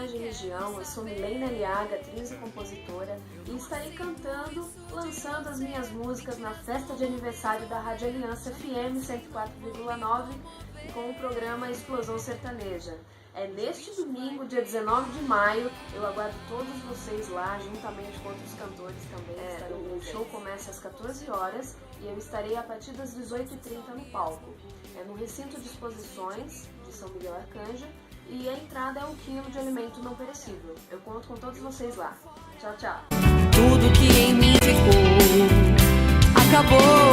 Arcanjo e região. Eu sou Milena Aliaga, atriz e compositora, e estarei cantando, lançando as minhas músicas na festa de aniversário da Rádio Aliança FM 104,9 com o programa Explosão Sertaneja. É neste domingo, dia 19 de maio, eu aguardo todos vocês lá, juntamente com outros cantores também. O show começa às 14 horas e eu estarei a partir das 18h30 no palco. É no recinto de exposições de São Miguel Arcanjo e a entrada é 1 quilo de alimento não perecível. Eu conto com todos vocês lá. Tchau, tchau! Tudo que em mim ficou acabou.